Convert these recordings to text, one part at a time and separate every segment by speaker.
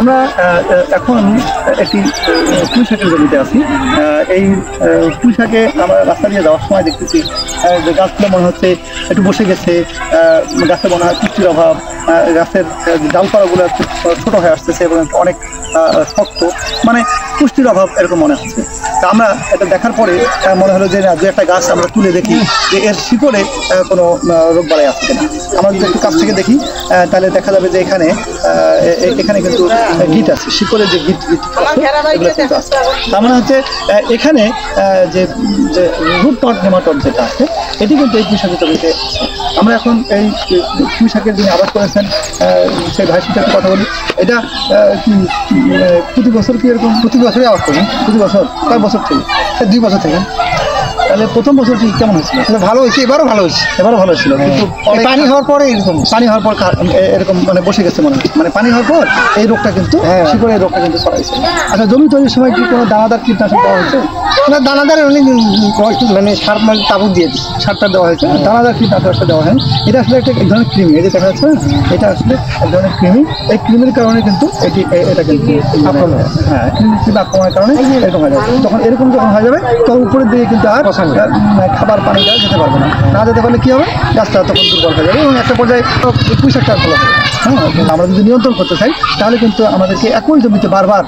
Speaker 1: আমরা এখন একটি পুঁই শাকের জমিতে আছি। এই পুঁই শাকে আমরা রাস্তা দিয়ে যাওয়ার সময় দেখতেছি যে গাছগুলো মনে হচ্ছে একটু বসে গেছে, গাছে মনে হয় পুষ্টির অভাব, গাছের ডালপালাগুলো ছোট হয়ে আসতেছে এবং অনেক শক্ত, মানে পুষ্টির অভাব এরকম মনে হচ্ছে। তা আমরা এটা দেখার পরে মনে হলো যে না, দু একটা গাছ আমরা তুলে দেখি যে এর শিকড়ে কোনো রোগ বালাই আছে কিনা। আমরা যদি একটু কাছ থেকে দেখি তাহলে দেখা যাবে যে এখানে কিন্তু গিট আছে, শিকড়ের যে গিট এগুলো কিন্তু আছে। তার মানে হচ্ছে এখানে যে রুট টট নেমাটড যেটা আছে এটি কিন্তু এই পুঁই শাকের জমিতে আছে। আমরা এখন এই পুঁই শাকের যিনি আবাদ করেছেন সেই ভাইয়ের সাথে একটা কথা বলি। এটা কি প্রতি বছর কি এরকম?
Speaker 2: প্রতি বছরই আবাদ করি।
Speaker 1: প্রতি বছর? কয় বছর থেকে?
Speaker 2: 2 বছর থেকে।
Speaker 1: তাহলে প্রথম বছরটি কেমন হয়েছিল?
Speaker 2: ভালো হয়েছে, এবারও ভালো হয়েছে।
Speaker 1: এবারও ভালো হয়েছিল, কিন্তু
Speaker 2: পানি হওয়ার পরে এরকম,
Speaker 1: পানি হওয়ার পর এরকম মানে বসে গেছে মনে হচ্ছে, মানে পানি হওয়ার পর এই রোগটা কিন্তু শিকড়ে এই রোগটা কিন্তু ছড়াইছে। আচ্ছা, জমি তৈরির সময় কি কোনো দানাদার কীটনাশক দেওয়া হয়েছে?
Speaker 2: না, দানাদার অনেক মানে সার মানে তাবুক দিয়ে দিচ্ছি,
Speaker 1: সারটা দেওয়া হয়েছে, দানাদার কীটনাশকটা দেওয়া হয়। এটা আসলে একটা এক ধরনের কৃমি, এই যে দেখা যাচ্ছে না, এটা আসলে এক ধরনের কৃমি। এই কৃমির কারণে কিন্তু এটা কিন্তু আক্রমণ হয়। হ্যাঁ, কৃমি আক্রমণের কারণে এরকম হয়ে যাবে। যখন এরকম যখন হয়ে যাবে তখন উপরের দিকে কিন্তু আর খাবার পানিটা যেতে পারবে না। না যেতে পারলে কী হবে? গাছটা তখন দুর্বল হয়ে যাবে এবং একটা পর্যায়ে পুঁই শাকটা ভালো হবে। হ্যাঁ, আমরা যদি নিয়ন্ত্রণ করতে চাই তাহলে কিন্তু আমাদেরকে একই জমিতে বারবার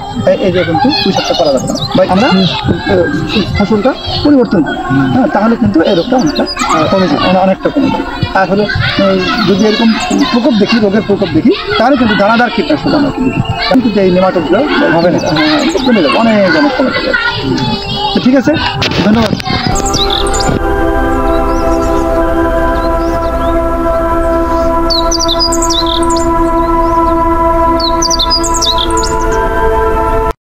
Speaker 1: এই যে কিন্তু পুঁই শাকটা করা যাবে না, বা আমরা ফসলটা পরিবর্তন করি। হ্যাঁ, তাহলে কিন্তু এই রোগটা কমে যায়, অনেকটা কমে যায়। আসলে যদি এরকম প্রকোপ দেখি, রোগের প্রকোপ দেখি, তাহলে কিন্তু দানাদার কীটনাশক আমরা কিন্তু এই নেমাটোডগুলো হবে না, কমে যাবে, অনেক কমে যাবে। ঠিক আছে, ধন্যবাদ।